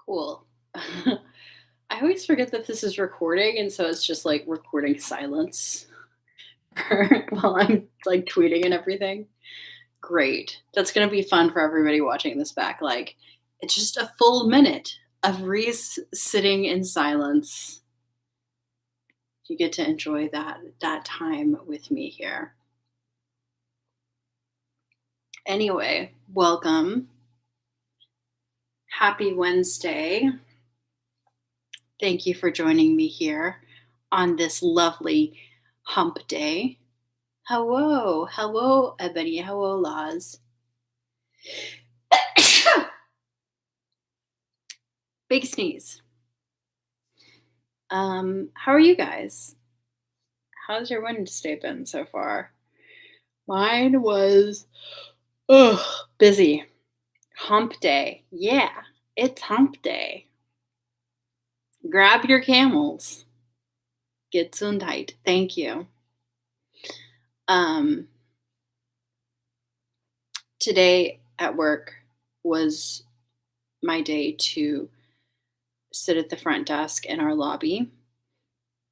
Cool. I always forget that this is recording, and so it's just like recording silence while I'm like tweeting and everything. Great. That's gonna be fun for everybody watching this back. Like, it's just a full minute of Rhys sitting in silence. You get to enjoy that time with me here. Anyway, welcome. Happy Wednesday. Thank you for joining me here on this lovely hump day. Hello, Ebony. Hello, Laws. Big sneeze. How are you guys? How's your Wednesday been so far? Mine was busy. Hump day. Yeah, it's hump day. Grab your camels. Get tight. Thank you. Today at work was my day to sit at the front desk in our lobby,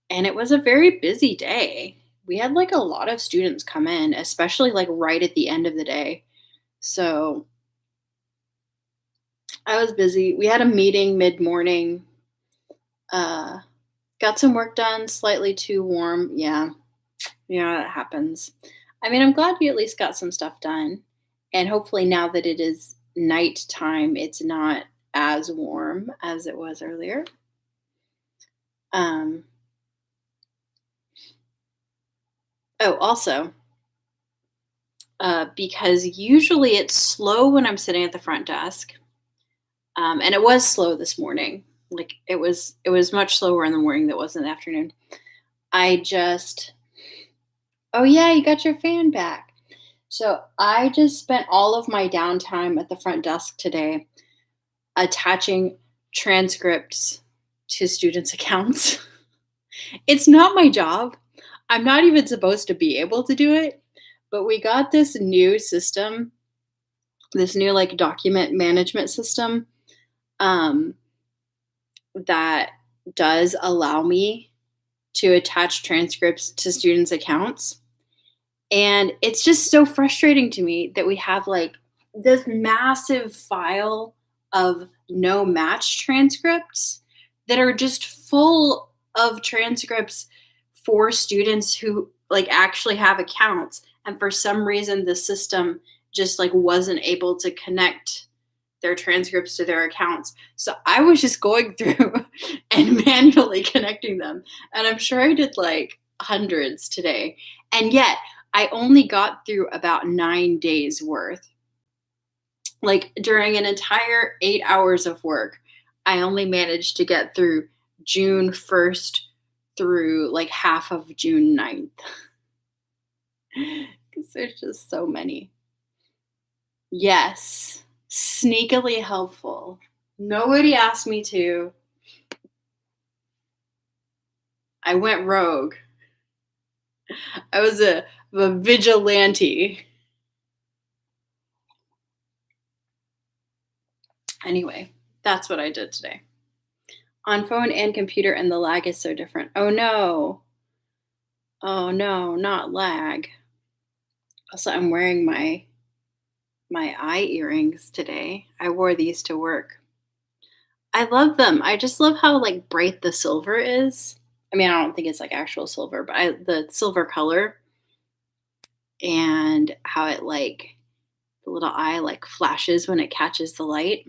and it was a very busy day. We had like a lot of students come in, especially like right at the end of the day. So I was busy. We had a meeting mid-morning. Got some work done, slightly too warm. Yeah, that happens. I mean, I'm glad we at least got some stuff done. And hopefully now that it is nighttime, it's not as warm as it was earlier. Also, because usually it's slow when I'm sitting at the front desk, and it was slow this morning. Like it was much slower in the morning than it was in the afternoon. Oh yeah, you got your fan back. So I just spent all of my downtime at the front desk today attaching transcripts to students' accounts. It's not my job. I'm not even supposed to be able to do it, but we got this new system, this new like document management system that does allow me to attach transcripts to students' accounts. And it's just so frustrating to me that we have like this massive file of no match transcripts that are just full of transcripts for students who like actually have accounts. And for some reason, the system just like wasn't able to connect their transcripts to their accounts. So I was just going through and manually connecting them. And I'm sure I did like hundreds today. And yet I only got through about 9 days worth. Like during an entire 8 hours of work, I only managed to get through June 1st through like half of June 9th. Because there's just so many. Yes, sneakily helpful. Nobody asked me to. I went rogue. I was a vigilante. Anyway, that's what I did today. On phone and computer, and the lag is so different. Oh no. Oh no, not lag. Also, I'm wearing my eye earrings today. I wore these to work. I love them. I just love how like bright the silver is. I mean, I don't think it's like actual silver, but the silver color and how it like the little eye like flashes when it catches the light.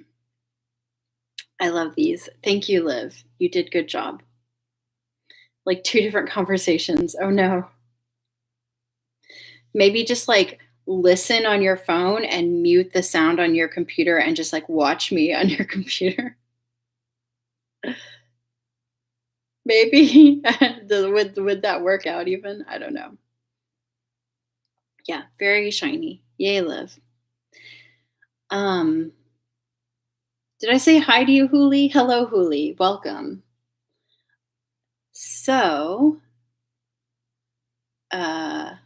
I love these. Thank you, Liv. You did good job. Like 2 different conversations. Oh no. Maybe just like listen on your phone and mute the sound on your computer and just like watch me on your computer. Maybe would that work out even? I don't know. Yeah, very shiny. Yay, Liv. Did I say hi to you, Huli? Hello, Huli. Welcome. So, I'm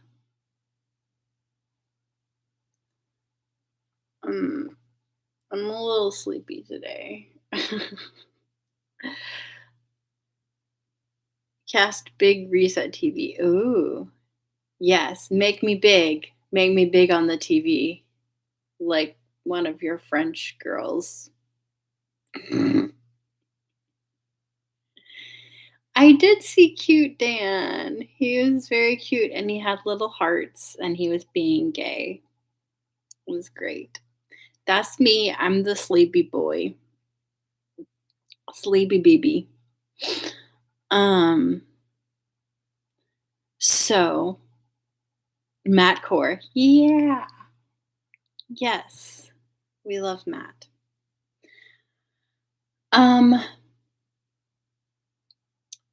a little sleepy today. Cast big Rhys at TV. Ooh. Yes, make me big. Make me big on the TV, like one of your French girls. I did see cute Dan. He was very cute and he had little hearts and he was being gay. It was great. That's me. I'm the sleepy boy. Sleepy baby. Um, so Matt Core. Yeah. Yes. We love Matt. Um,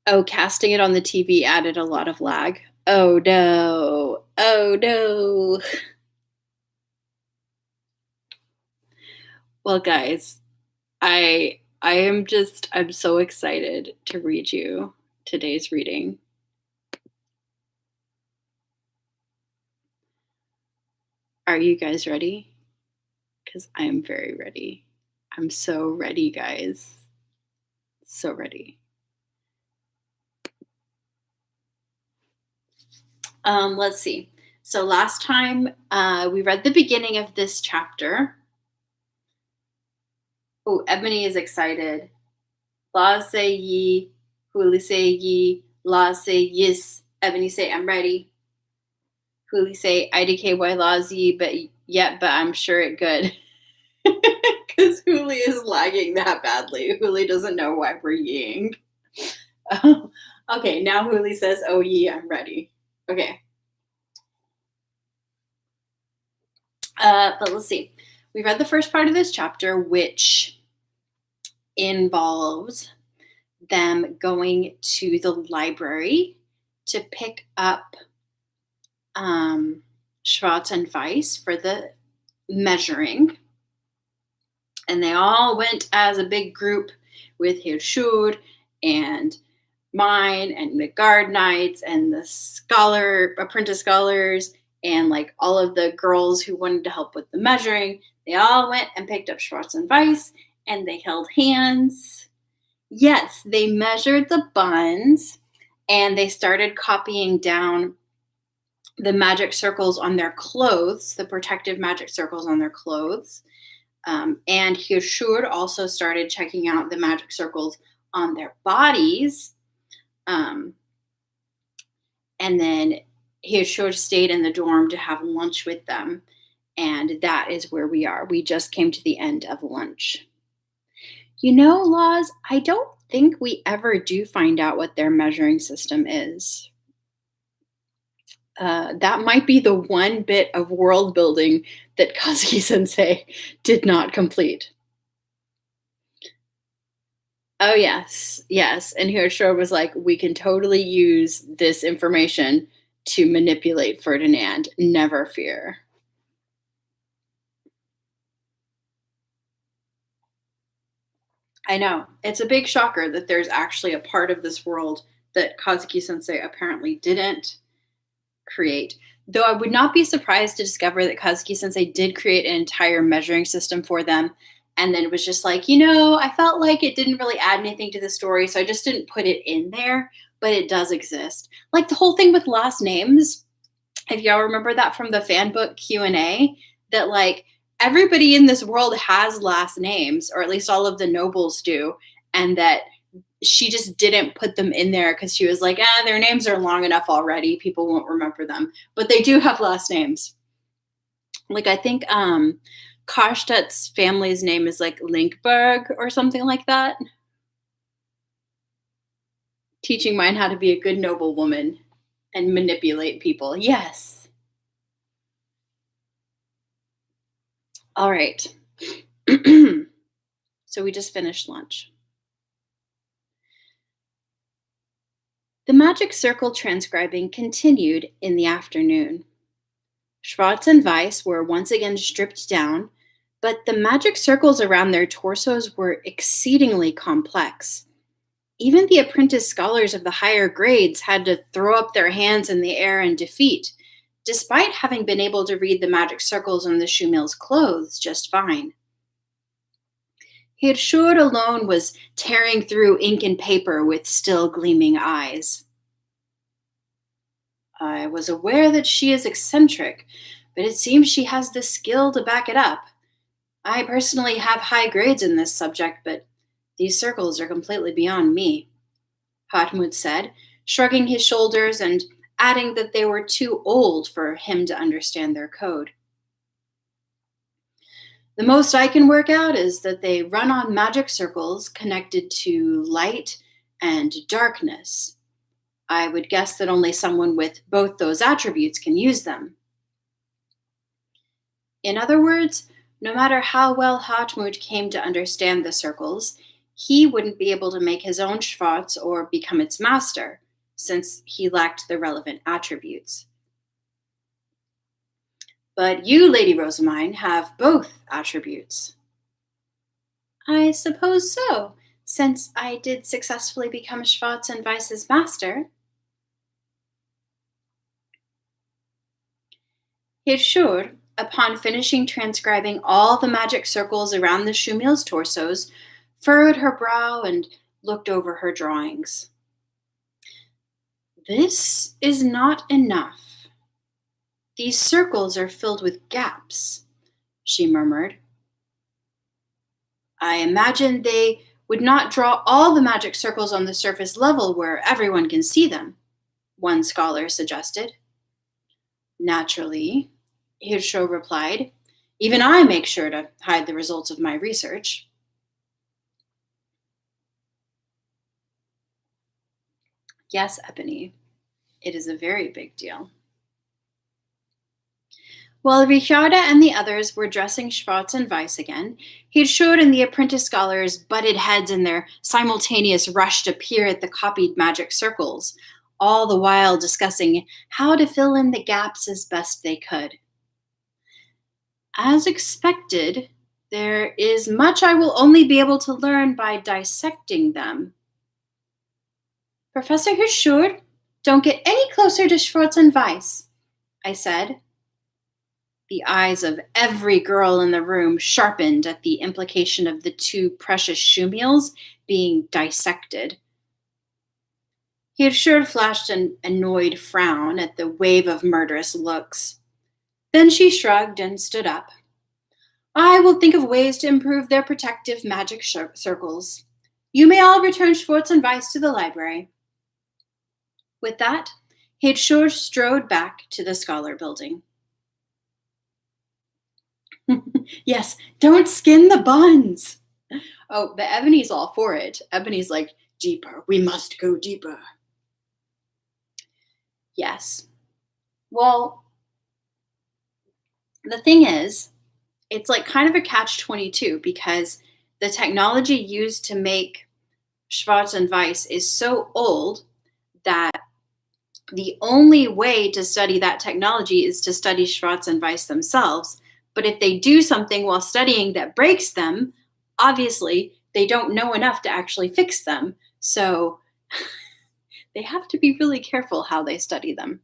oh, casting it on the TV added a lot of lag. Oh no. Oh no. Well, guys, I'm so excited to read you today's reading. Are you guys ready? Because I am very ready. I'm so ready, guys. So ready. Let's see. So last time we read the beginning of this chapter. Oh, Ebony is excited. La say ye, Huli say ye, La say yes. Ebony say I'm ready. Huli say IDKY laws ye, but I'm sure it good. Because Huli is lagging that badly. Huli doesn't know why we're yeing. Oh, okay, now Huli says, oh ye, I'm ready. Okay. But let's see. We read the first part of this chapter, which involves them going to the library to pick up Schwartz and Weiss for the measuring. And they all went as a big group with Hirschud and mine and the guard knights and the apprentice scholars and like all of the girls who wanted to help with the measuring. They all went and picked up Schwartz and Weiss and they held hands. Yes, they measured the buns and they started copying down the magic circles on their clothes, the protective magic circles on their clothes. And Hirschur also started checking out the magic circles on their bodies. And then Hirschur stayed in the dorm to have lunch with them. And that is where we are. We just came to the end of lunch. You know, Laws, I don't think we ever do find out what their measuring system is. That might be the one bit of world building that Kazuki Sensei did not complete. Oh, yes. And Hirschur was like, we can totally use this information to manipulate Ferdinand. Never fear. I know. It's a big shocker that there's actually a part of this world that Kazuki Sensei apparently didn't create. Though I would not be surprised to discover that Kazuki Sensei did create an entire measuring system for them. And then it was just like, I felt like it didn't really add anything to the story, so I just didn't put it in there, but it does exist. Like the whole thing with last names, if y'all remember that from the fan book Q&A, that like everybody in this world has last names, or at least all of the nobles do, and that she just didn't put them in there because she was like, their names are long enough already. People won't remember them. But they do have last names. Like I think Karstadt's family's name is like Linkberg or something like that. Teaching mine how to be a good noble woman and manipulate people. Yes. All right. So we just finished lunch. The magic circle transcribing continued in the afternoon. Schwartz and Weiss were once again stripped down, but the magic circles around their torsos were exceedingly complex. Even the apprentice scholars of the higher grades had to throw up their hands in the air in defeat, despite having been able to read the magic circles on the Shumil's clothes just fine. Hirschur alone was tearing through ink and paper with still gleaming eyes. I was aware that she is eccentric, but it seems she has the skill to back it up. I personally have high grades in this subject, but these circles are completely beyond me, Hartmut said, shrugging his shoulders and adding that they were too old for him to understand their code. The most I can work out is that they run on magic circles connected to light and darkness. I would guess that only someone with both those attributes can use them. In other words, no matter how well Hartmut came to understand the circles, he wouldn't be able to make his own Schwarz or become its master, since he lacked the relevant attributes. But you, Lady Rosamine, have both attributes. I suppose so, since I did successfully become Schwarz and Weiss's master. Hirschur, upon finishing transcribing all the magic circles around the Shumil's torsos, furrowed her brow and looked over her drawings. This is not enough. These circles are filled with gaps, she murmured. I imagine they would not draw all the magic circles on the surface level where everyone can see them, one scholar suggested. Naturally, Hirschur replied. Even I make sure to hide the results of my research. Yes, Ebony, it is a very big deal. While Richarda and the others were dressing Schwarz and Weiss again, Hirschur and the apprentice scholars butted heads in their simultaneous rush to peer at the copied magic circles, all the while discussing how to fill in the gaps as best they could. As expected, there is much I will only be able to learn by dissecting them. Professor Hirschur, don't get any closer to Schwarz and Weiss, I said. The eyes of every girl in the room sharpened at the implication of the two precious Shumils being dissected. Hirschur flashed an annoyed frown at the wave of murderous looks. Then she shrugged and stood up. I will think of ways to improve their protective magic circles. You may all return Schwarz and Weiss to the library. With that, Hirschur strode back to the scholar building. Yes, don't skin the buns. Oh, but Ebony's all for it. Ebony's like, deeper, we must go deeper. Yes. Well, the thing is, it's like kind of a catch-22 because the technology used to make Schwarz and Weiss is so old that the only way to study that technology is to study Schwarz and Weiss themselves. But if they do something while studying that breaks them, obviously they don't know enough to actually fix them. So they have to be really careful how they study them.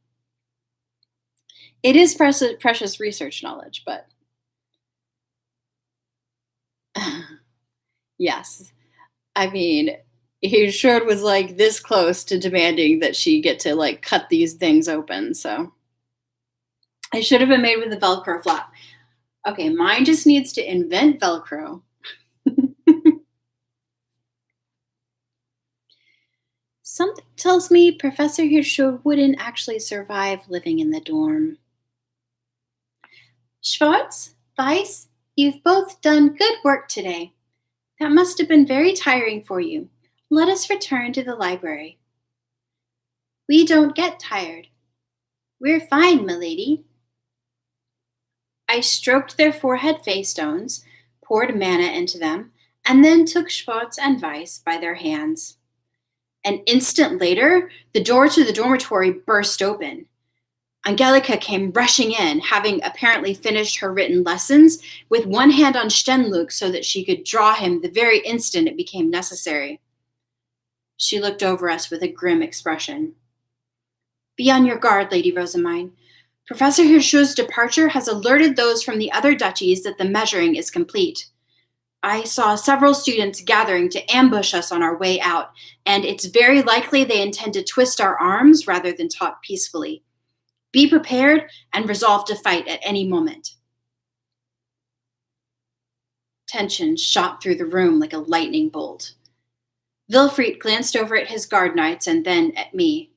It is precious research knowledge, but yes. I mean, he sure was like this close to demanding that she get to like cut these things open. So it should have been made with a Velcro flap. Okay, mine just needs to invent Velcro. Something tells me Professor Hirschur wouldn't actually survive living in the dorm. Schwarz, Weiss, you've both done good work today. That must have been very tiring for you. Let us return to the library. We don't get tired. We're fine, milady. I stroked their forehead face-stones, poured manna into them, and then took Schwarz and Weiss by their hands. An instant later, the door to the dormitory burst open. Angelica came rushing in, having apparently finished her written lessons, with one hand on Stenluck so that she could draw him the very instant it became necessary. She looked over us with a grim expression. Be on your guard, Lady Rosamine. Professor Hirschur's departure has alerted those from the other duchies that the measuring is complete. I saw several students gathering to ambush us on our way out, and it's very likely they intend to twist our arms rather than talk peacefully. Be prepared and resolve to fight at any moment." Tension shot through the room like a lightning bolt. Wilfried glanced over at his guard knights and then at me.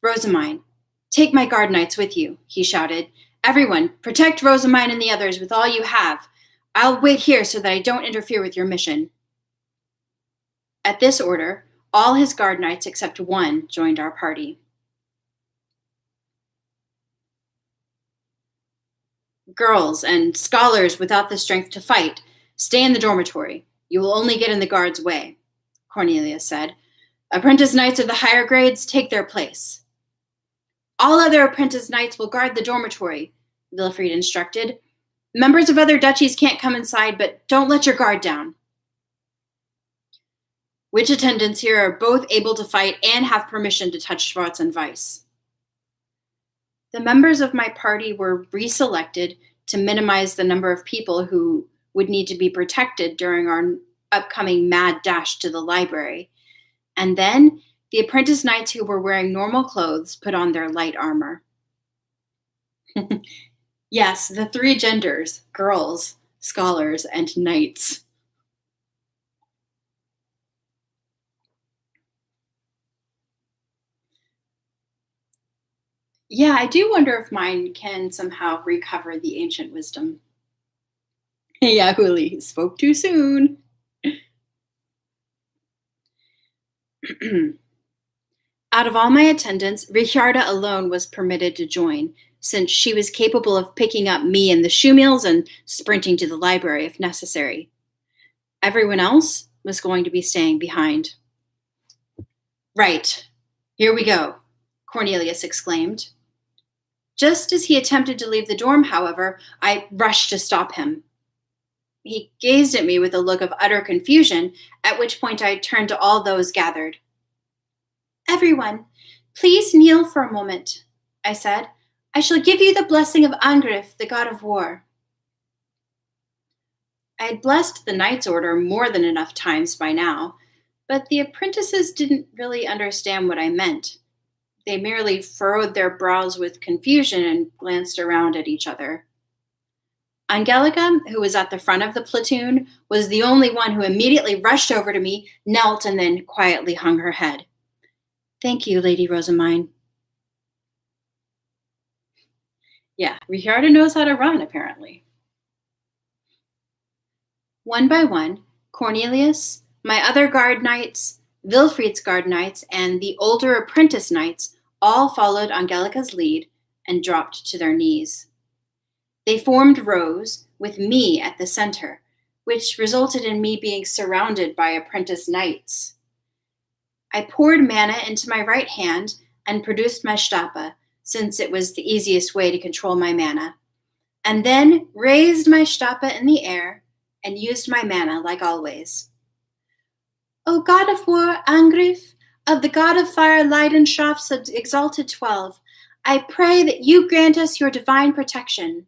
"Rosamine, take my guard knights with you," he shouted. "Everyone, protect Rosamine and the others with all you have. I'll wait here so that I don't interfere with your mission." At this order, all his guard knights except one joined our party. "Girls and scholars without the strength to fight, stay in the dormitory. You will only get in the guard's way," Cornelius said. "Apprentice knights of the higher grades take their place." "All other apprentice knights will guard the dormitory," Wilfried instructed. "Members of other duchies can't come inside, but don't let your guard down." "Which attendants here are both able to fight and have permission to touch Schwarz and Weiss?" The members of my party were reselected to minimize the number of people who would need to be protected during our upcoming mad dash to the library. And then the apprentice knights who were wearing normal clothes put on their light armor. Yes, the three genders: girls, scholars, and knights. Yeah, I do wonder if mine can somehow recover the ancient wisdom. Yeah, Huli spoke too soon. Out of all my attendants, Richarda alone was permitted to join, since she was capable of picking up me in the shoe meals and sprinting to the library if necessary. Everyone else was going to be staying behind. "Right, here we go," Cornelius exclaimed. Just as he attempted to leave the dorm, however, I rushed to stop him. He gazed at me with a look of utter confusion, at which point I turned to all those gathered. "Everyone, please kneel for a moment," I said. "I shall give you the blessing of Angriff, the god of war." I had blessed the Knight's Order more than enough times by now, but the apprentices didn't really understand what I meant. They merely furrowed their brows with confusion and glanced around at each other. Angelica, who was at the front of the platoon, was the only one who immediately rushed over to me, knelt, and then quietly hung her head. "Thank you, Lady Rosamine." Yeah, Richarda knows how to run, apparently. One by one, Cornelius, my other guard knights, Wilfried's guard knights, and the older apprentice knights all followed Angelica's lead and dropped to their knees. They formed rows, with me at the center, which resulted in me being surrounded by apprentice knights. I poured mana into my right hand and produced my shtapa, since it was the easiest way to control my mana, and then raised my shtapa in the air and used my mana like always. "O god of war, Angriff, of the god of fire, Leidenschaft's exalted 12, I pray that you grant us your divine protection."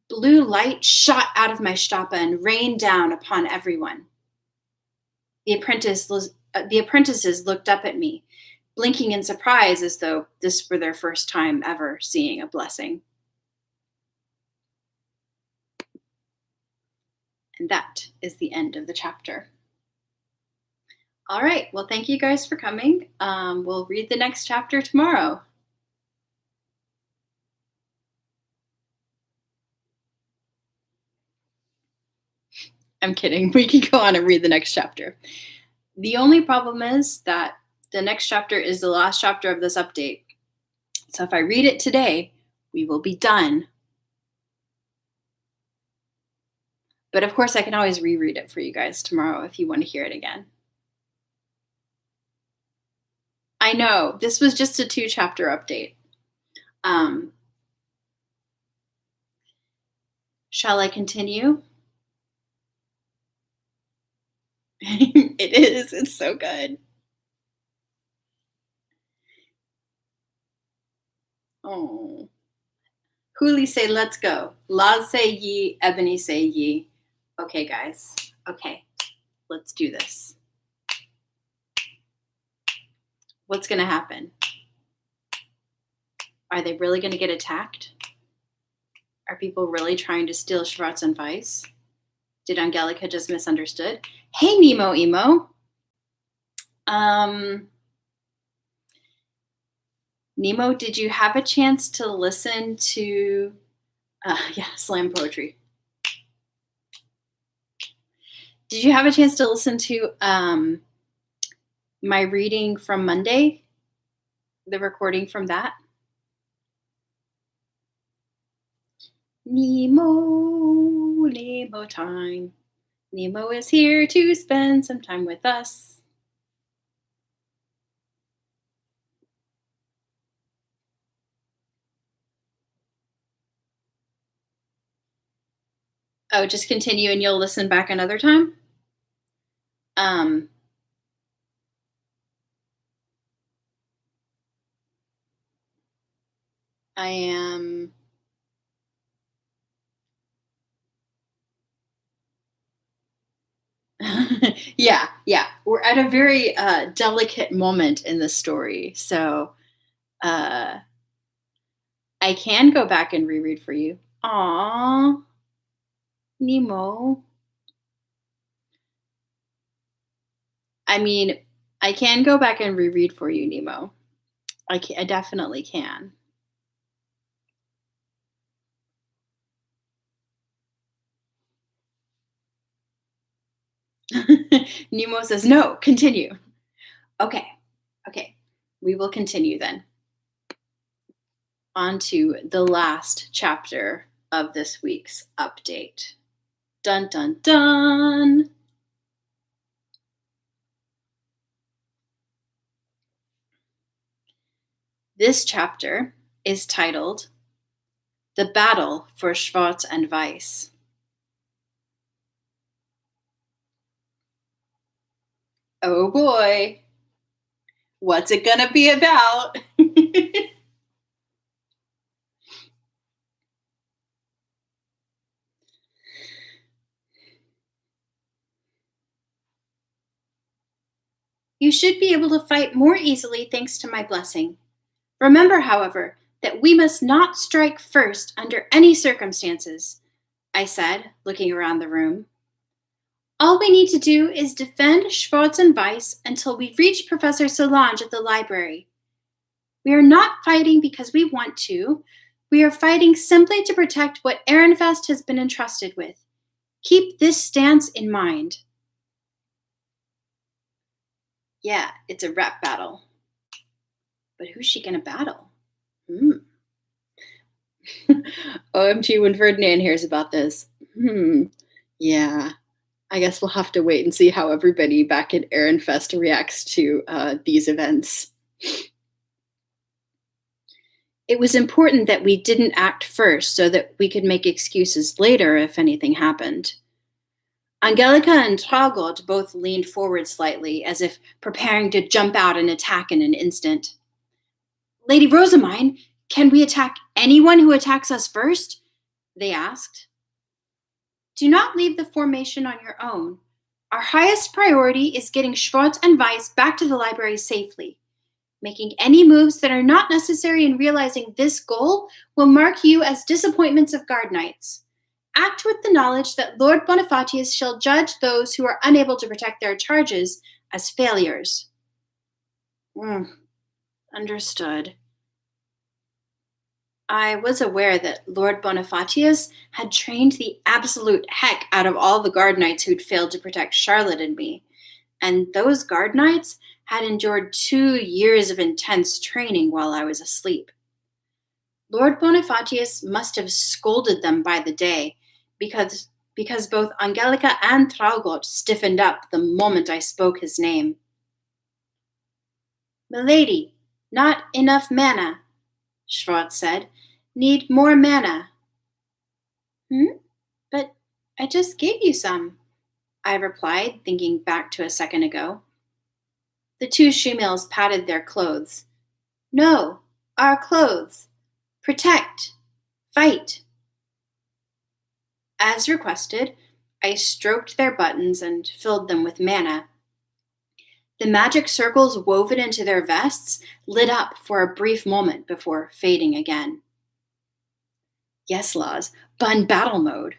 Blue light shot out of my shtapa and rained down upon everyone. The apprentices looked up at me, blinking in surprise as though this were their first time ever seeing a blessing. And that is the end of the chapter. All right, well, thank you guys for coming. We'll read the next chapter tomorrow. I'm kidding. We can go on and read the next chapter. The only problem is that the next chapter is the last chapter of this update. So if I read it today, we will be done. But of course, I can always reread it for you guys tomorrow if you want to hear it again. I know, this was just a 2-chapter update. Shall I continue? It is. It's so good. Oh. Huli say, "Let's go." Laz say ye, Ebony say ye. Okay, guys. Okay, let's do this. What's going to happen? Are they really going to get attacked? Are people really trying to steal Schwartz and Weiss? Did Angelica just misunderstood? Hey, Nemo Emo. Nemo, did you have a chance to listen to, slam poetry. Did you have a chance to listen to my reading from Monday? The recording from that? Nemo, Nemo time. Nemo is here to spend some time with us. Oh, just continue and you'll listen back another time? I am... yeah. We're at a very delicate moment in the story. So I can go back and reread for you. Aww. Nemo. I mean, I can go back and reread for you, Nemo. I definitely can. Nemo says, no, continue. Okay. We will continue then. On to the last chapter of this week's update. Dun, dun, dun. This chapter is titled The Battle for Schwartz and Weiss. Oh boy. What's it gonna be about? You should be able to fight more easily thanks to my blessing. Remember, however, that we must not strike first under any circumstances, I said, looking around the room. All we need to do is defend Schwartz and Weiss until we reach Professor Solange at the library. We are not fighting because we want to. We are fighting simply to protect what Ehrenfest has been entrusted with. Keep this stance in mind. Yeah, it's a rap battle. But who's she gonna battle? OMG when Ferdinand hears about this. Yeah. I guess we'll have to wait and see how everybody back at Ehrenfest reacts to these events. It was important that we didn't act first so that we could make excuses later if anything happened. Angelica and Traugott both leaned forward slightly, as if preparing to jump out and attack in an instant. Lady Rosamine, can we attack anyone who attacks us first? They asked. Do not leave the formation on your own. Our highest priority is getting Schwartz and Weiss back to the library safely. Making any moves that are not necessary in realizing this goal will mark you as disappointments of guard knights. Act with the knowledge that Lord Bonifatius shall judge those who are unable to protect their charges as failures. Understood. I was aware that Lord Bonifatius had trained the absolute heck out of all the guard knights who'd failed to protect Charlotte and me, and those guard knights had endured 2 years of intense training while I was asleep. Lord Bonifatius must have scolded them by the day, because both Angelica and Traugott stiffened up the moment I spoke his name. Milady, not enough mana, Schwartz said. Need more mana. But I just gave you some, I replied, thinking back to a second ago. The two she-males patted their clothes. No, our clothes. Protect. Fight. As requested, I stroked their buttons and filled them with mana. The magic circles woven into their vests lit up for a brief moment before fading again. Yes, Laws, bun battle mode.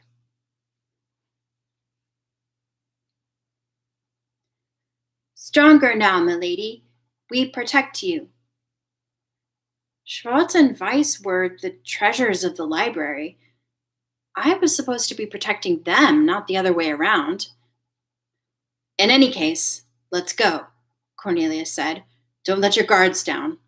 Stronger now, milady. We protect you. Schwartz and Weiss were the treasures of the library. I was supposed to be protecting them, not the other way around. In any case, let's go, Cornelius said. Don't let your guards down.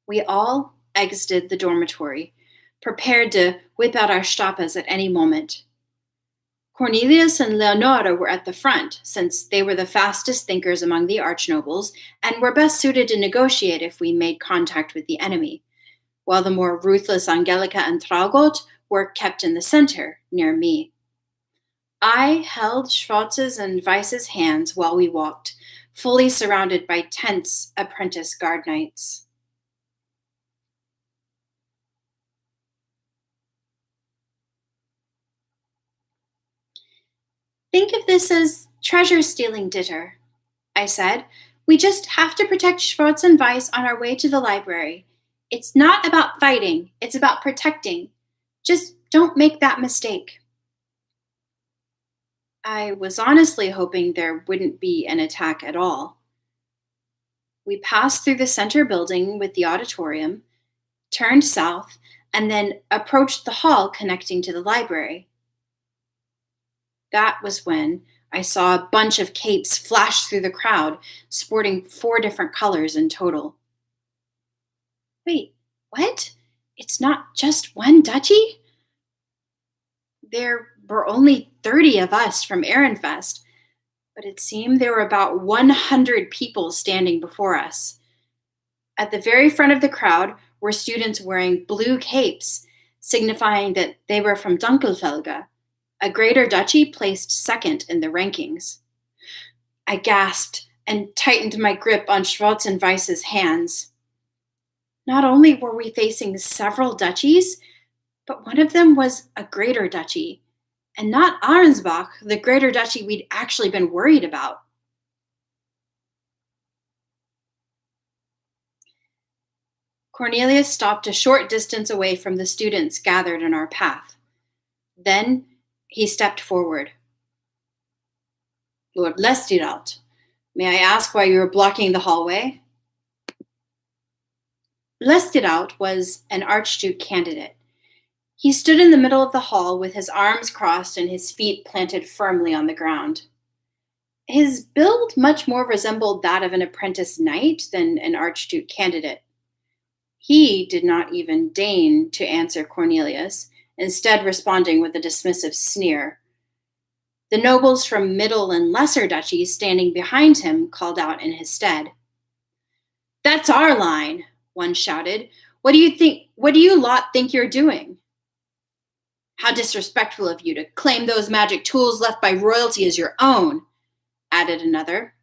We all exited the dormitory, prepared to whip out our stappas at any moment. Cornelius and Leonora were at the front, since they were the fastest thinkers among the archnobles and were best suited to negotiate if we made contact with the enemy, while the more ruthless Angelica and Traugott were kept in the center, near me. I held Schwartz's and Weiss's hands while we walked, fully surrounded by tense apprentice guard knights. Think of this as treasure-stealing, Ditter, I said. We just have to protect Schwartz and Weiss on our way to the library. It's not about fighting, it's about protecting. Just don't make that mistake. I was honestly hoping there wouldn't be an attack at all. We passed through the center building with the auditorium, turned south, and then approached the hall connecting to the library. That was when I saw a bunch of capes flash through the crowd, sporting 4 different colors in total. Wait, what? It's not just one duchy? There were only 30 of us from Ehrenfest, but it seemed there were about 100 people standing before us. At the very front of the crowd were students wearing blue capes, signifying that they were from Dunkelfelge, a greater duchy placed second in the rankings. I gasped and tightened my grip on Schwartz and Weiss's hands. Not only were we facing several duchies, but one of them was a greater duchy, and not Arnsbach, the greater duchy we'd actually been worried about. Cornelius stopped a short distance away from the students gathered in our path. Then he stepped forward. Lord Lestiraut, may I ask why you were blocking the hallway? Lestiraut was an Archduke candidate. He stood in the middle of the hall with his arms crossed and his feet planted firmly on the ground. His build much more resembled that of an apprentice knight than an Archduke candidate. He did not even deign to answer Cornelius, instead responding with a dismissive sneer. The nobles from middle and lesser duchies standing behind him called out in his stead. That's our line, one shouted. What do you lot think you're doing? How disrespectful of you to claim those magic tools left by royalty as your own, added another.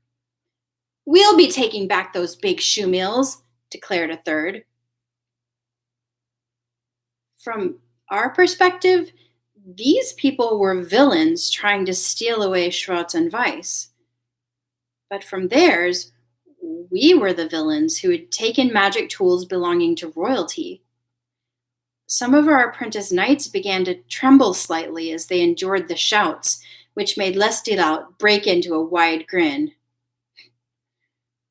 We'll be taking back those big shoe mills, declared a third. From our perspective, these people were villains trying to steal away Schwartz and Weiss. But from theirs, we were the villains who had taken magic tools belonging to royalty. Some of our apprentice knights began to tremble slightly as they endured the shouts, which made Lestiraut break into a wide grin.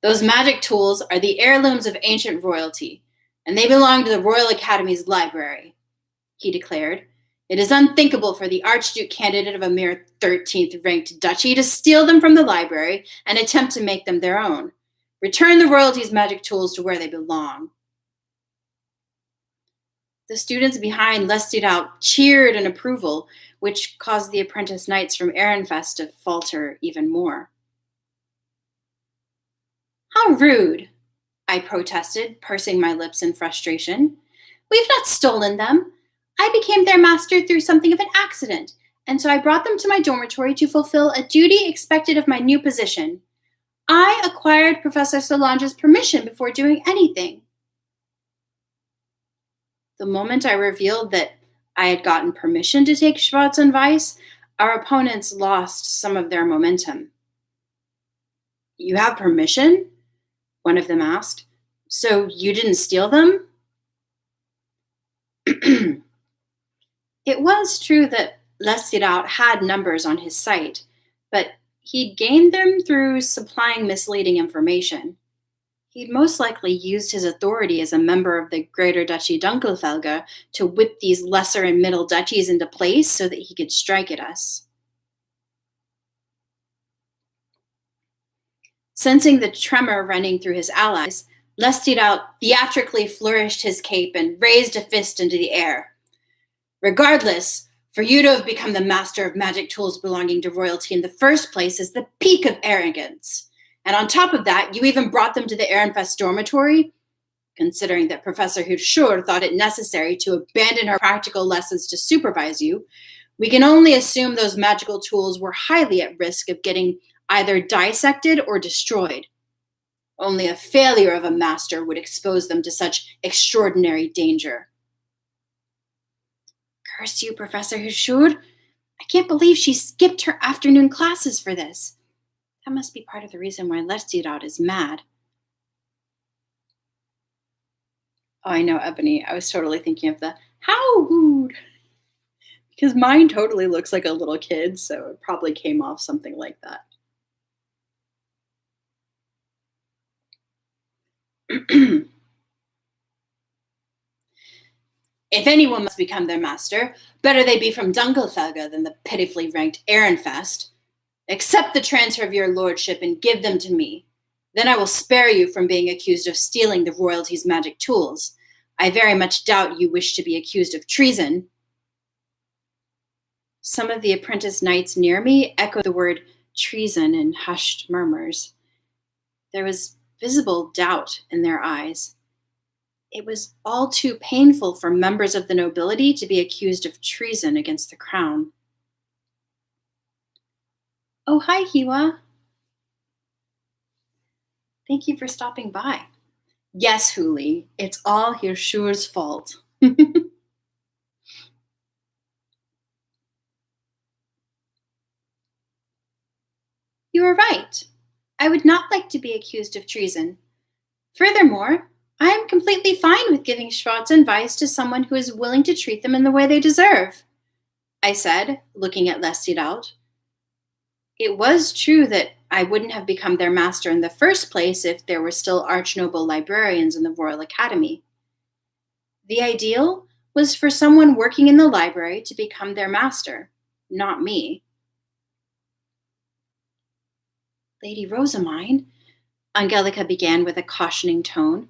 Those magic tools are the heirlooms of ancient royalty, and they belong to the Royal Academy's library, he declared. It is unthinkable for the Archduke candidate of a mere 13th ranked duchy to steal them from the library and attempt to make them their own. Return the royalty's magic tools to where they belong. The students behind Lestiraut cheered in approval, which caused the apprentice knights from Ehrenfest to falter even more. How rude, I protested, pursing my lips in frustration. We've not stolen them. I became their master through something of an accident, and so I brought them to my dormitory to fulfill a duty expected of my new position. I acquired Professor Solange's permission before doing anything. The moment I revealed that I had gotten permission to take Schwartz and Weiss, our opponents lost some of their momentum. You have permission? One of them asked. So you didn't steal them? It was true that Lestirat had numbers on his site, but he'd gained them through supplying misleading information. He'd most likely used his authority as a member of the Greater Duchy Dunkelfelga to whip these lesser and middle duchies into place so that he could strike at us. Sensing the tremor running through his allies, Lestirat theatrically flourished his cape and raised a fist into the air. Regardless, for you to have become the master of magic tools belonging to royalty in the first place is the peak of arrogance. And on top of that, you even brought them to the Ehrenfest dormitory? Considering that Professor Hirschur thought it necessary to abandon her practical lessons to supervise you, we can only assume those magical tools were highly at risk of getting either dissected or destroyed. Only a failure of a master would expose them to such extraordinary danger. Curse you, Professor Hirschur. I can't believe she skipped her afternoon classes for this. That must be part of the reason why Lestirat is mad. Oh, I know, Ebony. I was totally thinking of the how, because mine totally looks like a little kid, so it probably came off something like that. If anyone must become their master, better they be from Dunkelfelga than the pitifully ranked Ehrenfest. Accept the transfer of your lordship and give them to me. Then I will spare you from being accused of stealing the royalty's magic tools. I very much doubt you wish to be accused of treason. Some of the apprentice knights near me echoed the word treason in hushed murmurs. There was visible doubt in their eyes. It was all too painful for members of the nobility to be accused of treason against the crown. Oh, hi, Hiwa. Thank you for stopping by. Yes, Huli, it's all Hirschur's fault. You are right. I would not like to be accused of treason. Furthermore, I am completely fine with giving Schwartz and Weiss to someone who is willing to treat them in the way they deserve, I said, looking at Lestirat. It was true that I wouldn't have become their master in the first place if there were still archnoble librarians in the Royal Academy. The ideal was for someone working in the library to become their master, not me. Lady Rosamine, Angelica began with a cautioning tone,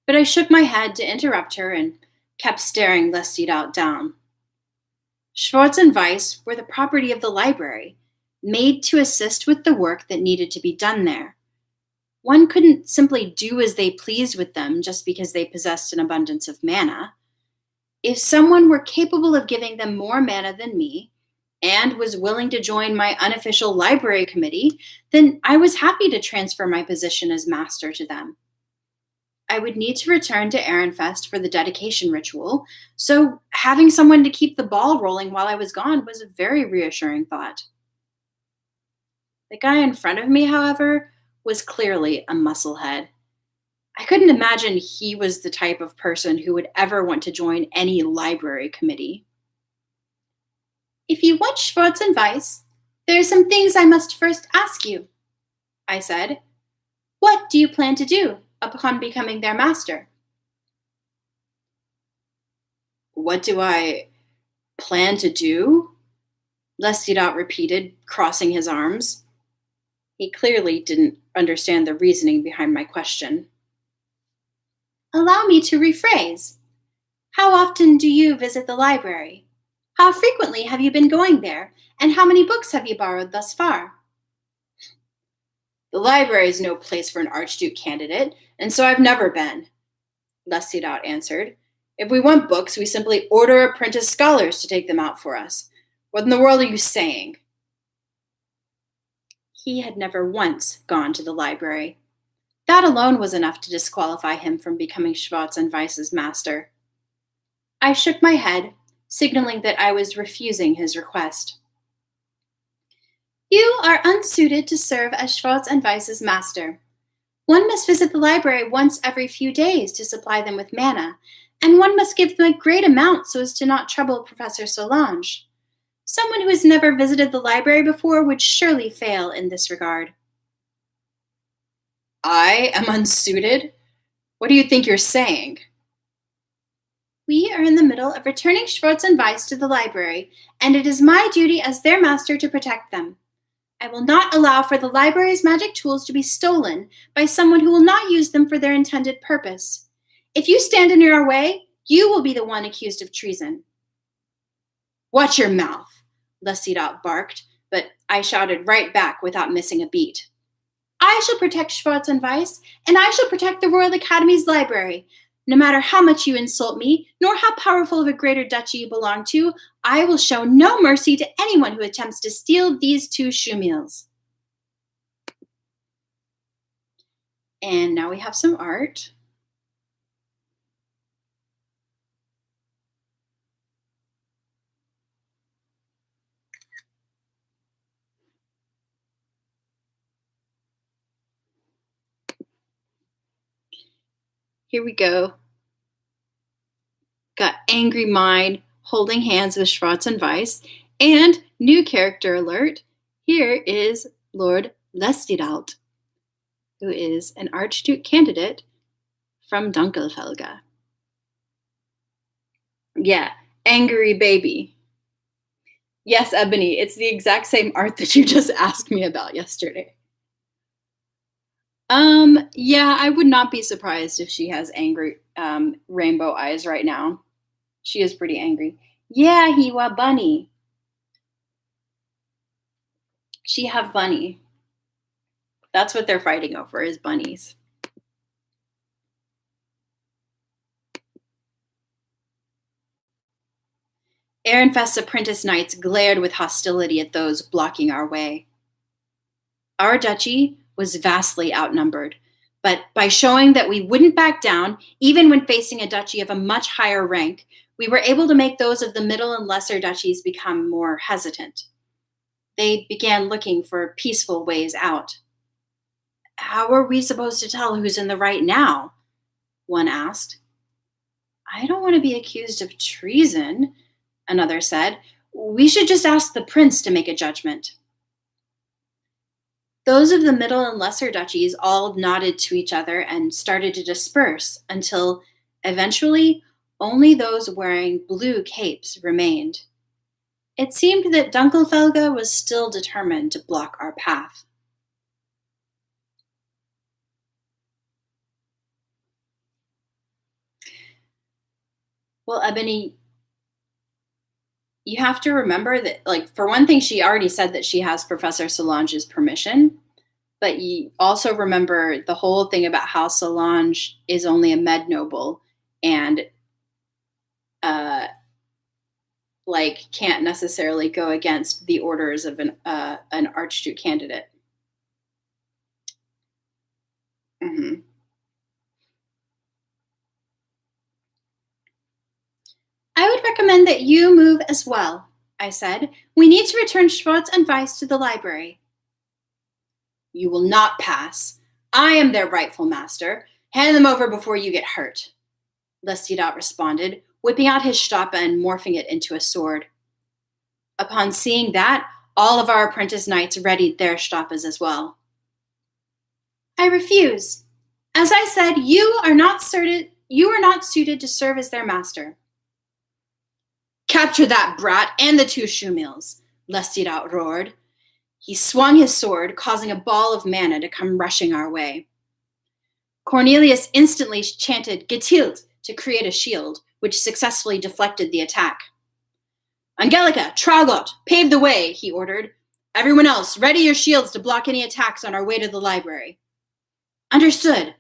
but I shook my head to interrupt her and kept staring Lestirat down. Schwartz and Weiss were the property of the library, made to assist with the work that needed to be done there. One couldn't simply do as they pleased with them just because they possessed an abundance of mana. If someone were capable of giving them more mana than me, and was willing to join my unofficial library committee, then I was happy to transfer my position as master to them. I would need to return to Ehrenfest for the dedication ritual, so having someone to keep the ball rolling while I was gone was a very reassuring thought. The guy in front of me, however, was clearly a musclehead. I couldn't imagine he was the type of person who would ever want to join any library committee. If you want Schwartz and Weiss, there are some things I must first ask you, I said. What do you plan to do upon becoming their master? What do I plan to do? Lestirat repeated, crossing his arms. He clearly didn't understand the reasoning behind my question. Allow me to rephrase. How often do you visit the library? How frequently have you been going there, and how many books have you borrowed thus far? The library is no place for an Archduke candidate, and so I've never been, Lestirat answered. If we want books, we simply order apprentice scholars to take them out for us. What in the world are you saying? He had never once gone to the library. That alone was enough to disqualify him from becoming Schwartz and Weiss's master. I shook my head, signaling that I was refusing his request. You are unsuited to serve as Schwartz and Weiss's master. One must visit the library once every few days to supply them with mana, and one must give them a great amount so as to not trouble Professor Solange. Someone who has never visited the library before would surely fail in this regard. I am unsuited? What do you think you're saying? We are in the middle of returning Schwartz and Weiss to the library, and it is my duty as their master to protect them. I will not allow for the library's magic tools to be stolen by someone who will not use them for their intended purpose. If you stand in our way, you will be the one accused of treason. Watch your mouth, Lesidat barked, but I shouted right back without missing a beat. I shall protect Schwartz and Weiss, and I shall protect the Royal Academy's library. No matter how much you insult me, nor how powerful of a greater duchy you belong to, I will show no mercy to anyone who attempts to steal these 2 shumils. And now we have some art. Here we go. Got Angry Mind holding hands with Schwartz and Weiss. And new character alert, here is Lord Lestidalt, who is an Archduke candidate from Dunkelfelge. Yeah, angry baby. Yes, Ebony, it's the exact same art that you just asked me about yesterday. Yeah, I would not be surprised if she has angry rainbow eyes right now. She is pretty angry. Yeah, Hiwa bunny. She have bunny. That's what they're fighting over, is bunnies. Ehrenfest's apprentice knights glared with hostility at those blocking our way. Our duchy was vastly outnumbered, but by showing that we wouldn't back down, even when facing a duchy of a much higher rank, we were able to make those of the middle and lesser duchies become more hesitant. They began looking for peaceful ways out. How are we supposed to tell who's in the right now? One asked. I don't want to be accused of treason, another said. We should just ask the prince to make a judgment. Those of the middle and lesser duchies all nodded to each other and started to disperse until, eventually, only those wearing blue capes remained. It seemed that Dunkelfelge was still determined to block our path. Well, Ebony, you have to remember that, for one thing, she already said that she has Professor Solange's permission, but you also remember the whole thing about how Solange is only a med noble and can't necessarily go against the orders of an Archduke candidate. Mm-hmm. I would recommend that you move as well, I said. We need to return Schwartz and Weiss to the library. You will not pass. I am their rightful master. Hand them over before you get hurt, Lestidat responded, whipping out his stapa and morphing it into a sword. Upon seeing that, all of our apprentice knights readied their stapas as well. I refuse. As I said, you are not suited to serve as their master. Capture that brat and the 2 shumils, Lestidat roared. He swung his sword, causing a ball of mana to come rushing our way. Cornelius instantly chanted Getilt to create a shield, which successfully deflected the attack. Angelica, Traugot, pave the way, he ordered. Everyone else, ready your shields to block any attacks on our way to the library. Understood.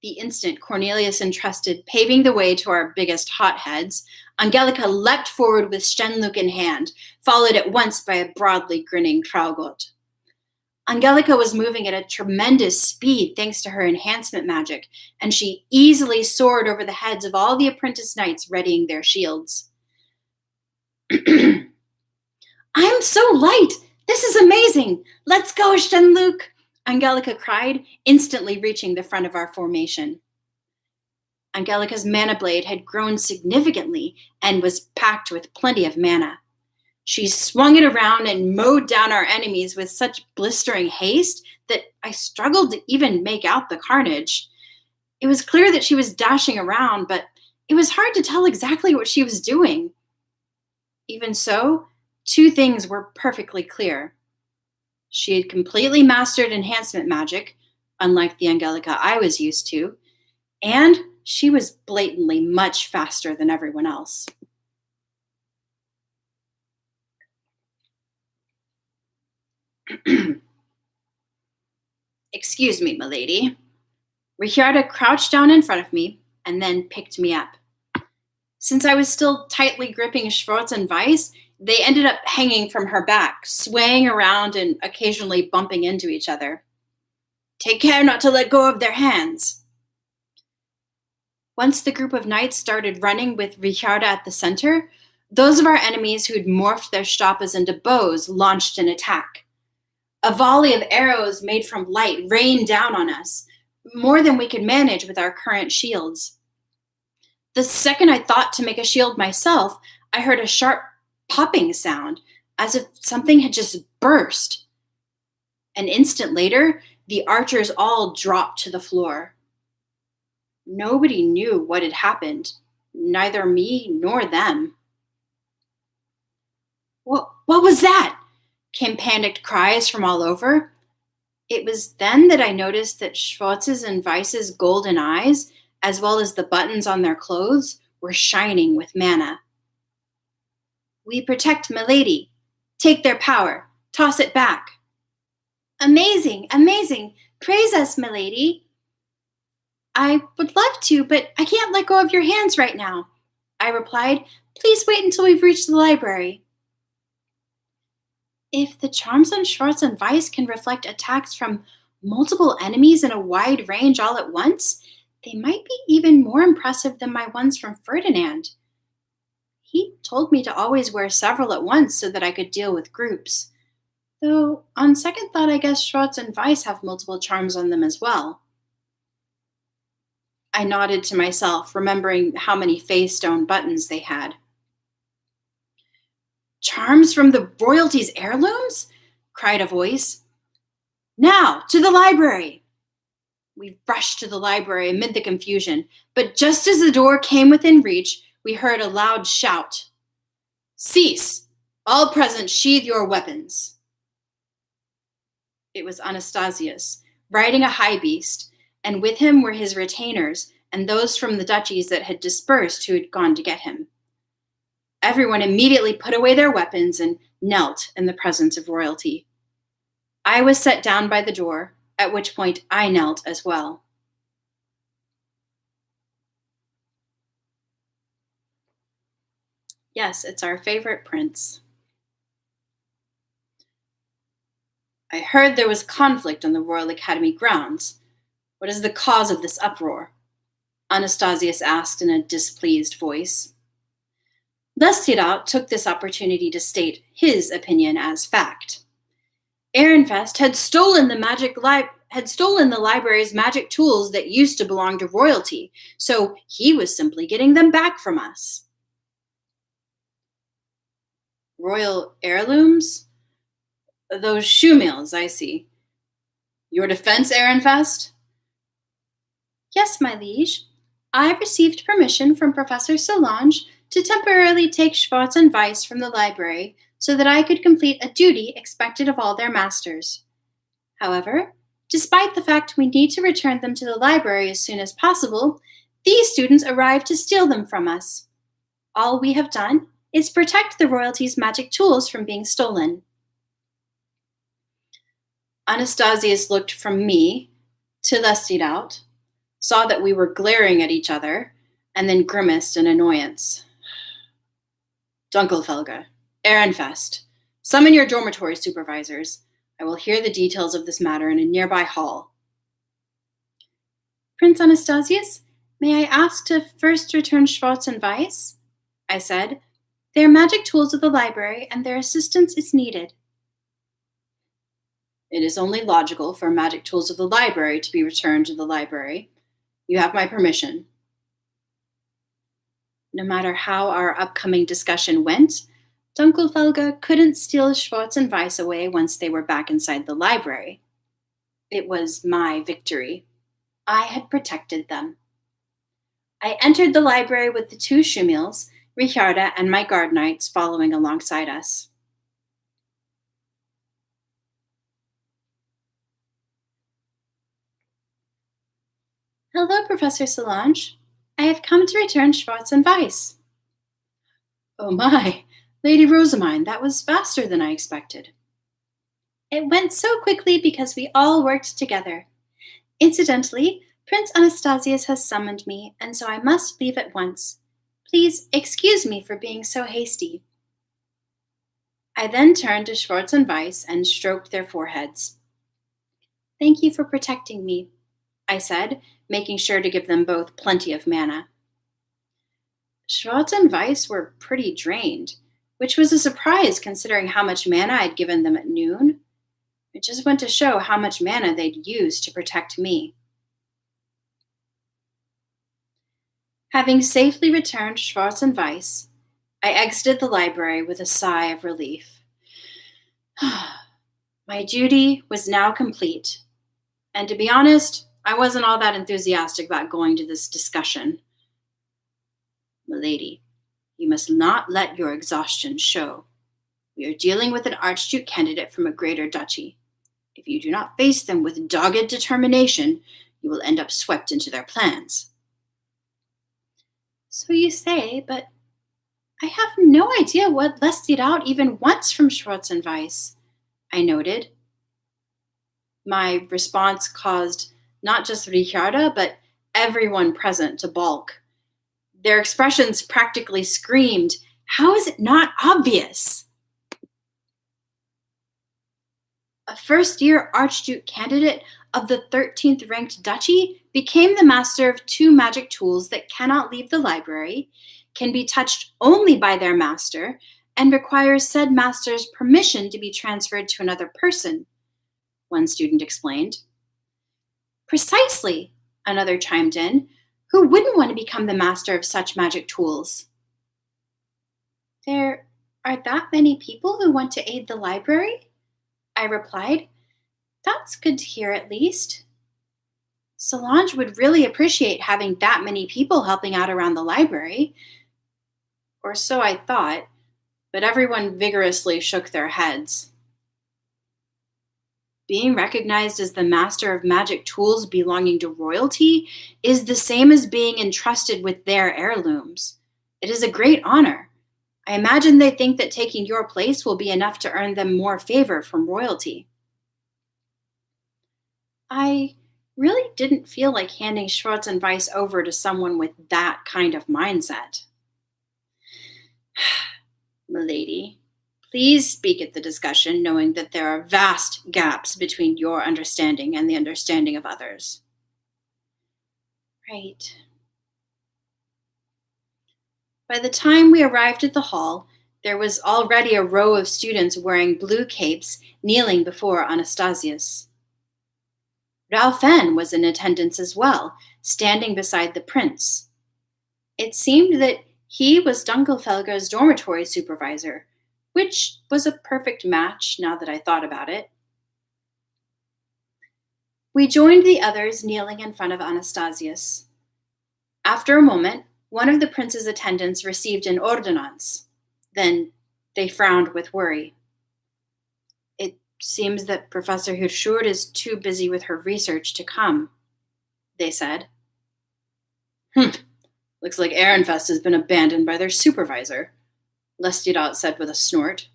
The instant Cornelius entrusted paving the way to our biggest hotheads, Angelica leapt forward with Stenluck in hand, followed at once by a broadly grinning Traugot. Angelica was moving at a tremendous speed thanks to her enhancement magic, and she easily soared over the heads of all the apprentice knights readying their shields. I'm so light! This is amazing! Let's go, Luke! Angelica cried, instantly reaching the front of our formation. Angelica's mana blade had grown significantly and was packed with plenty of mana. She swung it around and mowed down our enemies with such blistering haste that I struggled to even make out the carnage. It was clear that she was dashing around, but it was hard to tell exactly what she was doing. Even so, two things were perfectly clear. She had completely mastered enhancement magic, unlike the Angelica I was used to, and she was blatantly much faster than everyone else. Excuse me, milady. Richarda crouched down in front of me and then picked me up. Since I was still tightly gripping Schwartz and Weiss, they ended up hanging from her back, swaying around and occasionally bumping into each other. Take care not to let go of their hands. Once the group of knights started running with Richarda at the center, those of our enemies who'd morphed their shtapas into bows launched an attack. A volley of arrows made from light rained down on us, more than we could manage with our current shields. The second I thought to make a shield myself, I heard a sharp popping sound, as if something had just burst. An instant later, the archers all dropped to the floor. Nobody knew what had happened, neither me nor them. What was that? Came panicked cries from all over. It was then that I noticed that Schwartz's and Weiss's golden eyes, as well as the buttons on their clothes, were shining with mana. We protect milady. Take their power. Toss it back. Amazing, amazing. Praise us, milady. I would love to, but I can't let go of your hands right now, I replied. Please wait until we've reached the library. If the charms on Schwartz and Weiss can reflect attacks from multiple enemies in a wide range all at once, they might be even more impressive than my ones from Ferdinand. He told me to always wear several at once so that I could deal with groups. Though, on second thought, I guess Schwartz and Weiss have multiple charms on them as well. I nodded to myself, remembering how many phase stone buttons they had. Charms from the royalty's heirlooms? Cried a voice. Now, to the library! We rushed to the library amid the confusion, but just as the door came within reach, we heard a loud shout. Cease! All present sheathe your weapons. It was Anastasius, riding a high beast, and with him were his retainers and those from the duchies that had dispersed who had gone to get him. Everyone immediately put away their weapons and knelt in the presence of royalty. I was set down by the door, at which point I knelt as well. Yes, it's our favorite prince. I heard there was conflict on the Royal Academy grounds. What is the cause of this uproar? Anastasius asked in a displeased voice. Lestirat took this opportunity to state his opinion as fact. Ehrenfest had stolen the library's magic tools that used to belong to royalty, so he was simply getting them back from us. Royal heirlooms? Those shoe mills, I see. Your defense, Ehrenfest? Yes, my liege. I received permission from Professor Solange to temporarily take Schwartz and Weiss from the library so that I could complete a duty expected of all their masters. However, despite the fact we need to return them to the library as soon as possible, these students arrived to steal them from us. All we have done is protect the royalty's magic tools from being stolen. Anastasius looked from me to Lestirat, saw that we were glaring at each other, and then grimaced in annoyance. Dunkelfelge, Ehrenfest, summon your dormitory supervisors. I will hear the details of this matter in a nearby hall. Prince Anastasius, may I ask to first return Schwartz and Weiss? I said. They are magic tools of the library, and their assistance is needed. It is only logical for magic tools of the library to be returned to the library. You have my permission. No matter how our upcoming discussion went, Dunkelfelge couldn't steal Schwartz and Weiss away once they were back inside the library. It was my victory. I had protected them. I entered the library with the two Schumils, Richarda and my guard knights following alongside us. Hello, Professor Solange. I have come to return Schwartz and Weiss. Oh my, Lady Rosamine, that was faster than I expected. It went so quickly because we all worked together. Incidentally, Prince Anastasius has summoned me, and so I must leave at once. Please excuse me for being so hasty. I then turned to Schwartz and Weiss and stroked their foreheads. Thank you for protecting me, I said, making sure to give them both plenty of mana. Schwartz and Weiss were pretty drained, which was a surprise considering how much mana I'd given them at noon. It just went to show how much mana they'd used to protect me. Having safely returned Schwartz and Weiss, I exited the library with a sigh of relief. My duty was now complete, and to be honest, I wasn't all that enthusiastic about going to this discussion. Milady, you must not let your exhaustion show. We are dealing with an Archduke candidate from a greater duchy. If you do not face them with dogged determination, you will end up swept into their plans. So you say, but I have no idea what Lestiraut even wants from Schwartz and Weiss, I noted. My response caused not just Richarda, but everyone present to balk. Their expressions practically screamed, "How is it not obvious?" A first-year Archduke candidate of the 13th ranked duchy became the master of two magic tools that cannot leave the library, can be touched only by their master, and requires said master's permission to be transferred to another person, one student explained. Precisely, another chimed in. Who wouldn't want to become the master of such magic tools? There are that many people who want to aid the library? I replied. That's good to hear, at least. Solange would really appreciate having that many people helping out around the library. Or so I thought, but everyone vigorously shook their heads. Being recognized as the master of magic tools belonging to royalty is the same as being entrusted with their heirlooms. It is a great honor. I imagine they think that taking your place will be enough to earn them more favor from royalty. I really didn't feel like handing Schwartz and Weiss over to someone with that kind of mindset. Milady, please speak at the discussion knowing that there are vast gaps between your understanding and the understanding of others. Right. By the time we arrived at the hall, there was already a row of students wearing blue capes kneeling before Anastasius. Ralphen was in attendance as well, standing beside the prince. It seemed that he was Dunkelfelger's dormitory supervisor, which was a perfect match now that I thought about it. We joined the others kneeling in front of Anastasius. After a moment, one of the prince's attendants received an ordonnance. Then they frowned with worry. It seems that Professor Hirschur is too busy with her research to come, they said. Looks like Ehrenfest has been abandoned by their supervisor, Lestiraut said with a snort.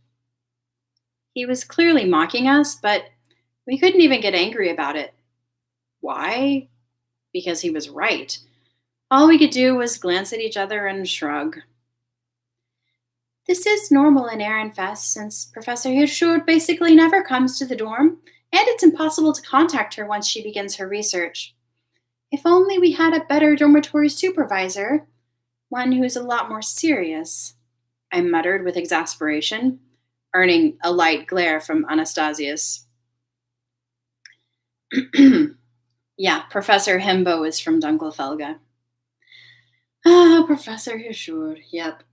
He was clearly mocking us, but we couldn't even get angry about it. Why? Because he was right. All we could do was glance at each other and shrug. This is normal in Ehrenfest, since Professor Hirschur basically never comes to the dorm, and it's impossible to contact her once she begins her research. If only we had a better dormitory supervisor, one who's a lot more serious, I muttered with exasperation, earning a light glare from Anastasius. Yeah, Professor Himbo is from Dunkelfelga. Ah, Professor Hishur, yep.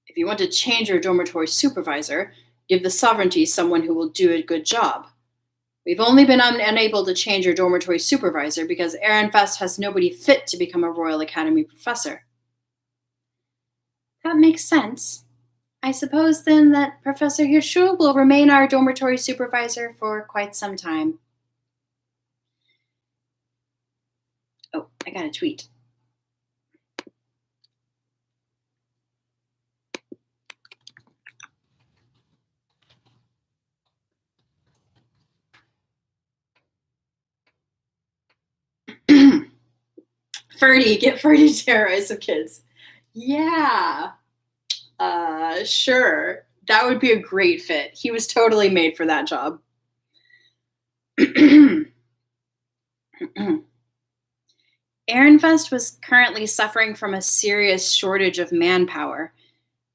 If you want to change your dormitory supervisor, give the sovereignty someone who will do a good job. We've only been unable to change your dormitory supervisor because Ehrenfest has nobody fit to become a Royal Academy professor. That makes sense. I suppose then that Professor Hirschul will remain our dormitory supervisor for quite some time. Oh, I got a tweet. Ferdy, get Ferdy to terrorize some kids. Yeah. Sure. That would be a great fit. He was totally made for that job. Ehrenfest was currently suffering from a serious shortage of manpower.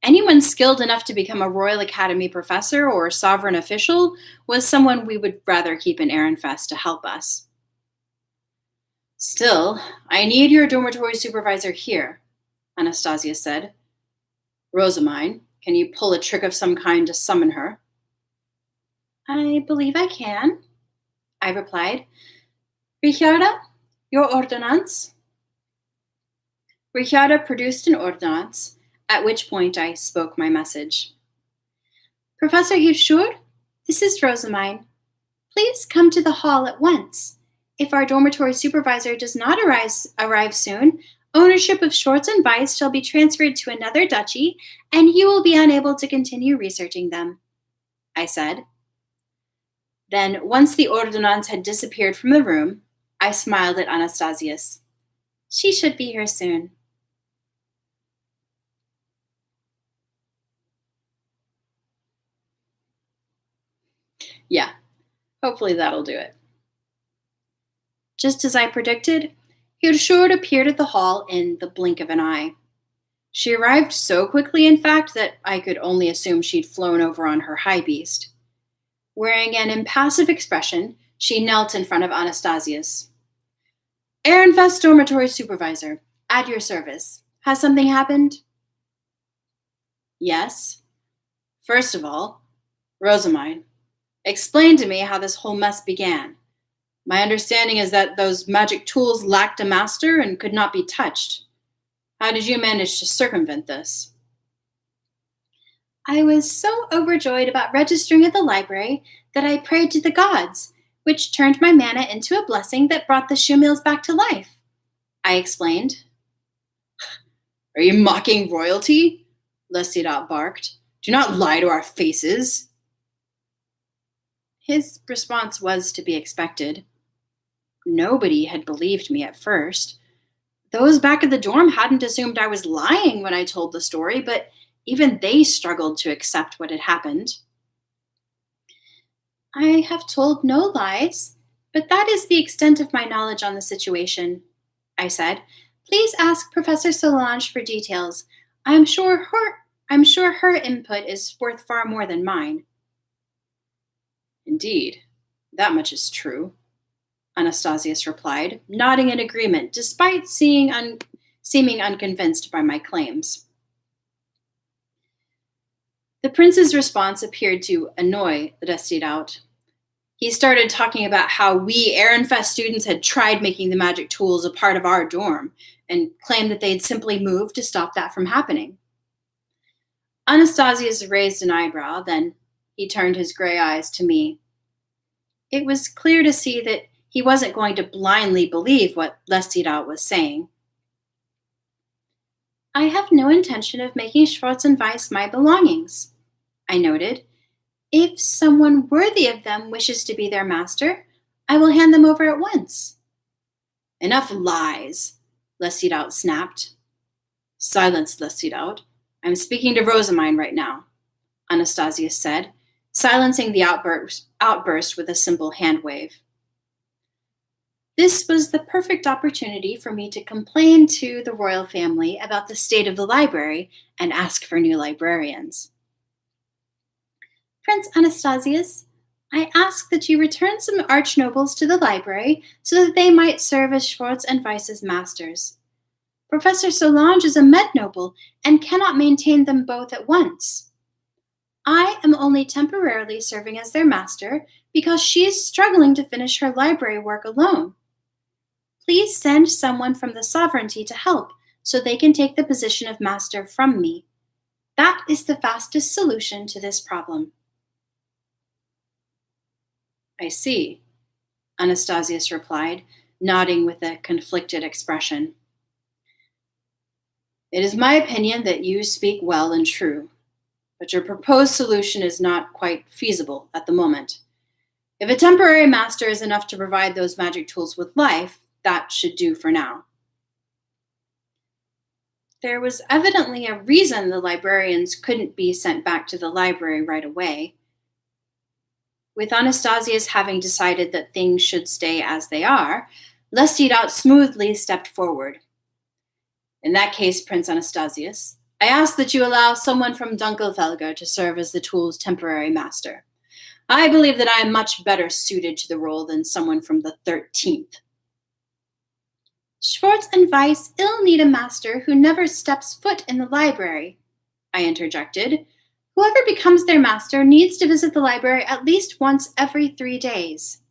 Anyone skilled enough to become a Royal Academy professor or sovereign official was someone we would rather keep in Ehrenfest to help us. Still, I need your dormitory supervisor here, Anastasia said. Rosamine, can you pull a trick of some kind to summon her? I believe I can, I replied. Richarda, your ordonnance? Richarda produced an ordonnance, at which point I spoke my message. Professor Hirschur, this is Rosamine. Please come to the hall at once. If our dormitory supervisor does not arrive soon, ownership of Schwartz and Weiss shall be transferred to another duchy, and you will be unable to continue researching them, I said. Then, once the ordonnance had disappeared from the room, I smiled at Anastasius. She should be here soon. Yeah, hopefully that'll do it. Just as I predicted, Hirschur appeared at the hall in the blink of an eye. She arrived so quickly, in fact, that I could only assume she'd flown over on her high beast. Wearing an impassive expression, she knelt in front of Anastasius. Ehrenfest dormitory supervisor, at your service. Has something happened? Yes. First of all, Rosamine, explain to me how this whole mess began. My understanding is that those magic tools lacked a master and could not be touched. How did you manage to circumvent this? I was so overjoyed about registering at the library that I prayed to the gods, which turned my mana into a blessing that brought the Shumils back to life, I explained. Are you mocking royalty? Lestidat barked. Do not lie to our faces. His response was to be expected. Nobody had believed me at first. Those back at the dorm hadn't assumed I was lying when I told the story, but even they struggled to accept what had happened. I have told no lies, but that is the extent of my knowledge on the situation, I said. Please ask Professor Solange for details. I'm sure her input is worth far more than mine. Indeed, that much is true, Anastasius replied, nodding in agreement, despite seeming unconvinced by my claims. The prince's response appeared to annoy Lestidat. He started talking about how we Ehrenfest students had tried making the magic tools a part of our dorm, and claimed that they'd simply moved to stop that from happening. Anastasius raised an eyebrow, then he turned his gray eyes to me. It was clear to see that he wasn't going to blindly believe what Lestidat was saying. I have no intention of making Schwartz and Weiss my belongings, I noted. If someone worthy of them wishes to be their master, I will hand them over at once. Enough lies, Lestidat snapped. Silence, Lestidat. I'm speaking to Rosamine right now, Anastasius said, silencing the outburst with a simple hand wave. This was the perfect opportunity for me to complain to the royal family about the state of the library and ask for new librarians. Prince Anastasius, I ask that you return some archnobles to the library so that they might serve as Schwartz and Weiss's masters. Professor Solange is a med noble and cannot maintain them both at once. I am only temporarily serving as their master because she is struggling to finish her library work alone. Please send someone from the sovereignty to help so they can take the position of master from me. That is the fastest solution to this problem. I see, Anastasius replied, nodding with a conflicted expression. It is my opinion that you speak well and true, but your proposed solution is not quite feasible at the moment. If a temporary master is enough to provide those magic tools with life, that should do for now. There was evidently a reason the librarians couldn't be sent back to the library right away. With Anastasius having decided that things should stay as they are, Lestidaut smoothly stepped forward. In that case, Prince Anastasius, I ask that you allow someone from Dunkelfelger to serve as the tool's temporary master. I believe that I am much better suited to the role than someone from the 13th. Schwartz and Weiss ill need a master who never steps foot in the library, I interjected. Whoever becomes their master needs to visit the library at least once every 3 days.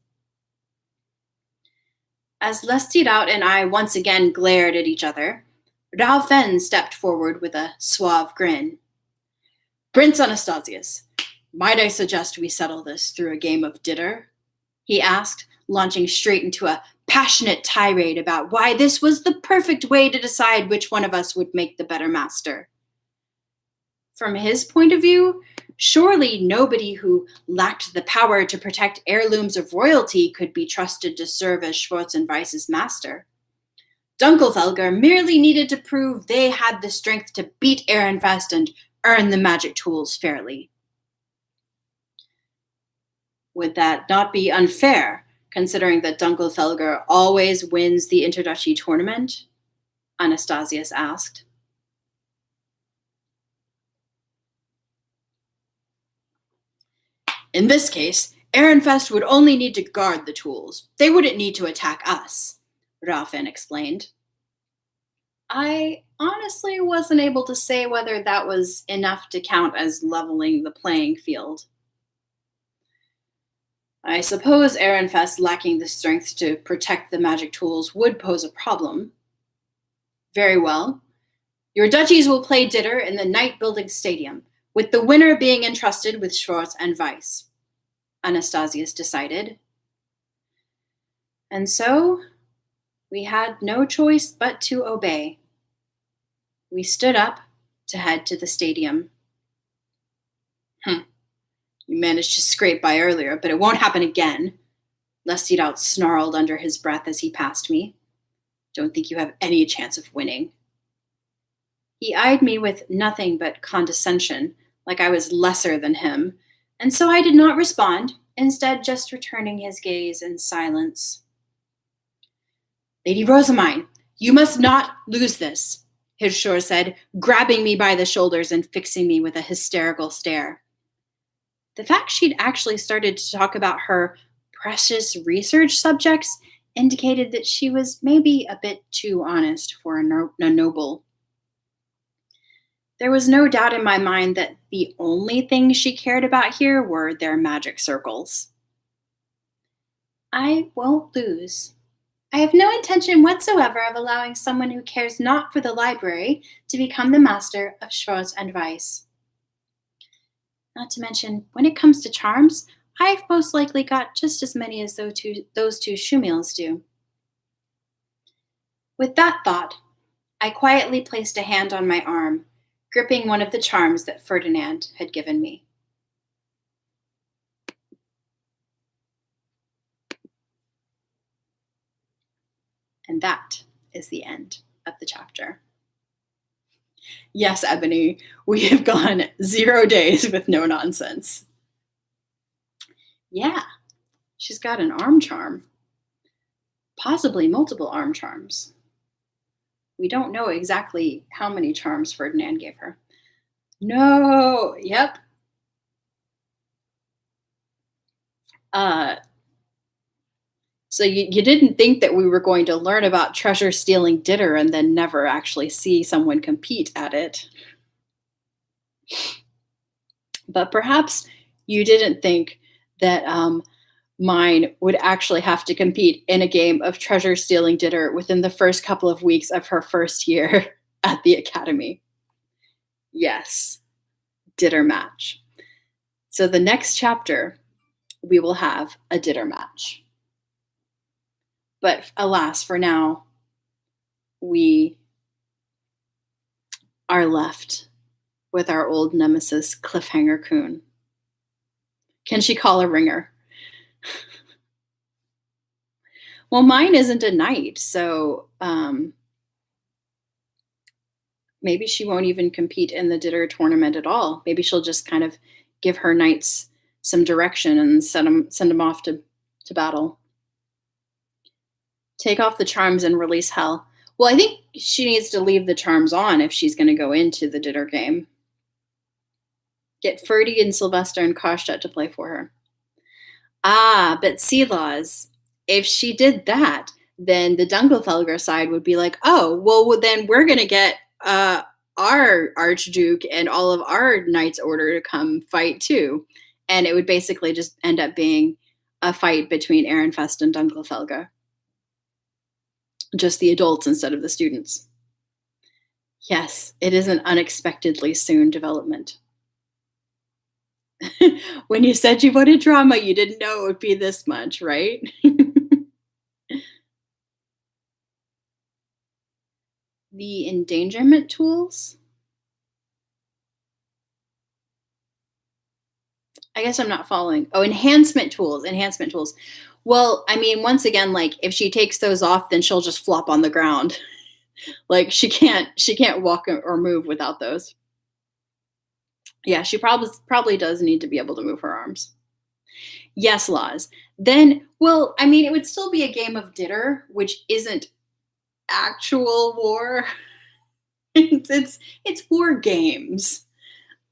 As Lestidaut and I once again glared at each other, Ralphen stepped forward with a suave grin. Prince Anastasius, might I suggest we settle this through a game of ditter? He asked, launching straight into a passionate tirade about why this was the perfect way to decide which one of us would make the better master. From his point of view, surely nobody who lacked the power to protect heirlooms of royalty could be trusted to serve as Schwartz and Weiss's master. Dunkelfelger merely needed to prove they had the strength to beat Ehrenfest and earn the magic tools fairly. Would that not be unfair, considering that Dunkelfelger always wins the Interduchy tournament? Anastasius asked. In this case, Ehrenfest would only need to guard the tools. They wouldn't need to attack us, Ralphen explained. I honestly wasn't able to say whether that was enough to count as leveling the playing field. I suppose Ehrenfest lacking the strength to protect the magic tools would pose a problem. Very well. Your duchies will play Ditter in the Knight Building Stadium, with the winner being entrusted with Schwartz and Weiss, Anastasius decided. And so, we had no choice but to obey. We stood up to head to the stadium. You managed to scrape by earlier, but it won't happen again, Lestidaut snarled under his breath as he passed me. Don't think you have any chance of winning. He eyed me with nothing but condescension, like I was lesser than him, and so I did not respond, instead just returning his gaze in silence. Lady Rosamine, you must not lose this, Hirschor said, grabbing me by the shoulders and fixing me with a hysterical stare. The fact she'd actually started to talk about her precious research subjects indicated that she was maybe a bit too honest for a noble. There was no doubt in my mind that the only things she cared about here were their magic circles. I won't lose. I have no intention whatsoever of allowing someone who cares not for the library to become the master of Schwartz and Weiss. Not to mention, when it comes to charms, I've most likely got just as many as those two Shumils do. With that thought, I quietly placed a hand on my arm, gripping one of the charms that Ferdinand had given me. And that is the end of the chapter. Yes, Ebony, we have gone 0 days with no nonsense. Yeah, she's got an arm charm. possibly multiple arm charms. We don't know exactly how many charms Ferdinand gave her. No, yep. Uh, so you didn't think that we were going to learn about treasure stealing Ditter and then never actually see someone compete at it. But perhaps you didn't think that mine would actually have to compete in a game of treasure stealing Ditter within the first couple of weeks of her first year at the academy. Yes, Ditter match. So the next chapter, we will have a Ditter match. But alas, for now, we are left with our old nemesis, Cliffhanger Coon. Can she call a ringer? Well, mine isn't a knight, so maybe she won't even compete in the Ditter tournament at all. Maybe she'll just kind of give her knights some direction and send them off to battle. Take off the charms and release hell. Well, I think she needs to leave the charms on if she's going to go into the Ditter game. Get Ferdy and Sylvester and Karstedt to play for her. Ah, but see, Laws, if she did that, then the Dunkelfelger side would be like, oh, well then we're going to get our Archduke and all of our Knights Order to come fight too. And it would basically just end up being a fight between Ehrenfest and Dunkelfelger. Just the adults instead of the students. Yes, it is an unexpectedly soon development. When you said you wanted drama, you didn't know it would be this much, right? The endangerment tools? I guess I'm not following. Oh, enhancement tools. Well, I mean, once again, like if she takes those off, then she'll just flop on the ground. Like she can't walk or move without those. Yeah, she probably does need to be able to move her arms. Yes, Laws. Then, well, I mean, it would still be a game of Ditter, which isn't actual war. it's war games.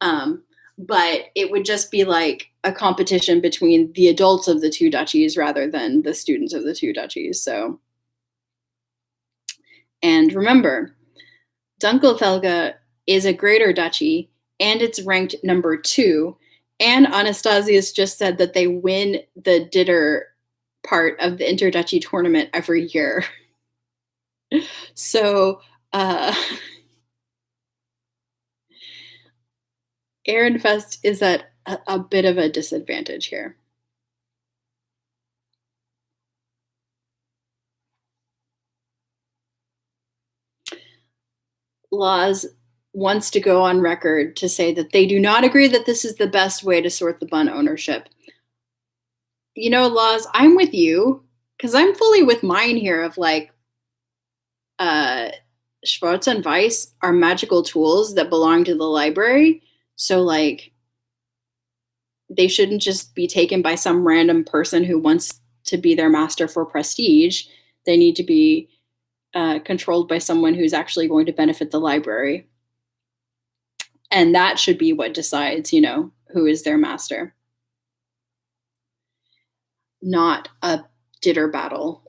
But it would just be like a competition between the adults of the two duchies rather than the students of the two duchies. So, and remember, Dunkelfelge is a greater duchy and it's ranked number 2. And Anastasius just said that they win the Ditter part of the interduchy tournament every year. So, Ehrenfest is at a bit of a disadvantage here. Laws wants to go on record to say that they do not agree that this is the best way to sort the bun ownership. You know, Laws, I'm with you because I'm fully with mine here of like, Schwarz and Weiss are magical tools that belong to the library. So like, they shouldn't just be taken by some random person who wants to be their master for prestige. They need to be controlled by someone who's actually going to benefit the library. And that should be what decides, you know, who is their master. Not a Ditter battle.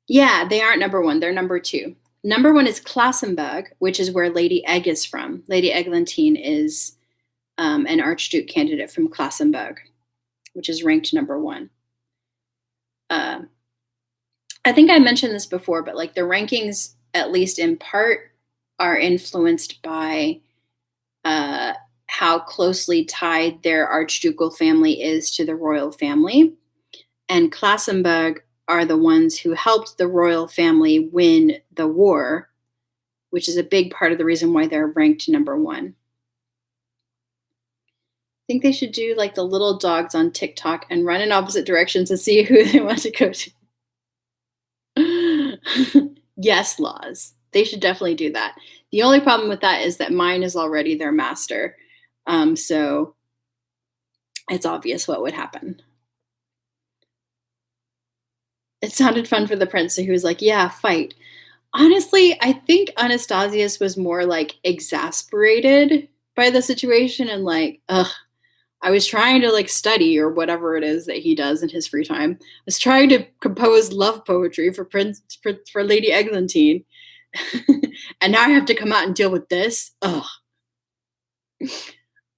Yeah, they aren't number 1. They're number 2. Number 1 is Klassenberg, which is where Lady Egg is from. Lady Eglantine is an Archduke candidate from Klassenberg, which is ranked number 1. I think I mentioned this before, but like the rankings, at least in part, are influenced by how closely tied their archducal family is to the royal family. And Klassenberg are the ones who helped the royal family win the war, which is a big part of the reason why they're ranked number 1. I think they should do like the little dogs on TikTok and run in opposite directions and see who they want to go to. Yes, Laws. They should definitely do that. The only problem with that is that mine is already their master. So it's obvious what would happen. It sounded fun for the prince, so he was like, "Yeah, fight." Honestly, I think Anastasius was more, like, exasperated by the situation and like, "Ugh, I was trying to, like, study," or whatever it is that he does in his free time. "I was trying to compose love poetry for Lady Eglantine, and now I have to come out and deal with this? Ugh."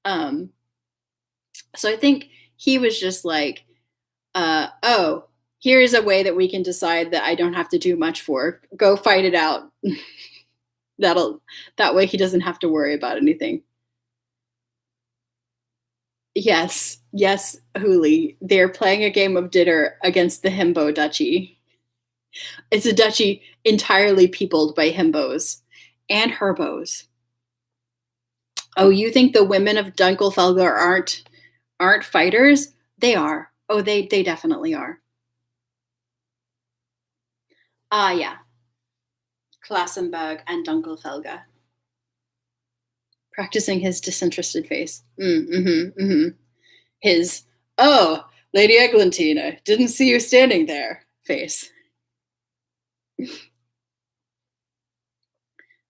Um, so I think he was just like, "Oh, here's a way that we can decide that I don't have to do much for. Go fight it out." That'll that way he doesn't have to worry about anything. Yes, yes, Huli. They're playing a game of Ditter against the Himbo Duchy. It's a duchy entirely peopled by himbos and herbos. Oh, you think the women of Dunkelfelder aren't fighters? They are. Oh, they definitely are. Ah, yeah. Klassenberg and Dunkelfelger. Practicing his disinterested face. His, "Oh, Lady Eglantine, I didn't see you standing there" face.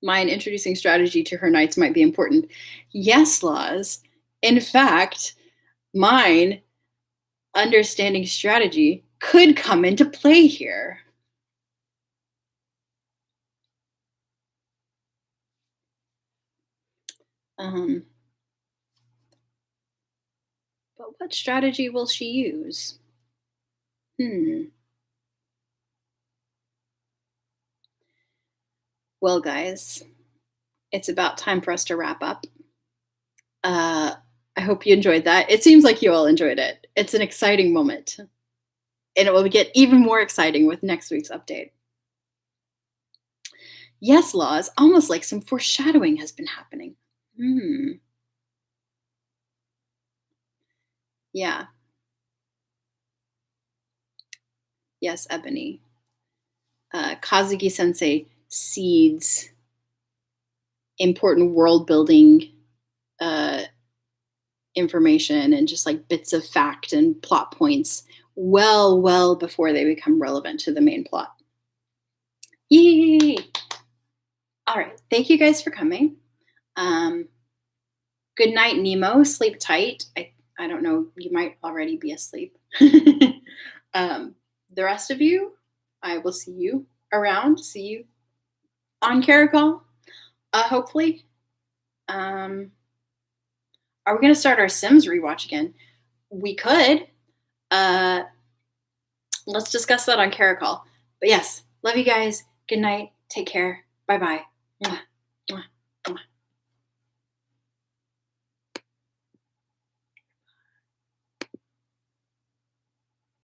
Mine introducing strategy to her knights might be important. Yes, Laws. In fact, mine understanding strategy could come into play here. Um, but what strategy will she use? Hmm. Well, guys, it's about time for us to wrap up. Uh, I hope you enjoyed that. It seems like you all enjoyed it. It's an exciting moment, and it will get even more exciting with next week's update. Yes, Laws, almost like some foreshadowing has been happening. Hmm. Yeah. Yes, Ebony. Kazuki Sensei seeds important world building uh, information and just like bits of fact and plot points well before they become relevant to the main plot. Yay! All right. Thank you guys for coming. Um, Good night, Nemo. Sleep tight. I don't know. You might already be asleep. um, the rest of you, I will see you around. See you on Caracol, hopefully. Um, are we going to start our Sims rewatch again? We could. Uh, let's discuss that on Caracol. But yes, love you guys. Good night. Take care. Bye bye.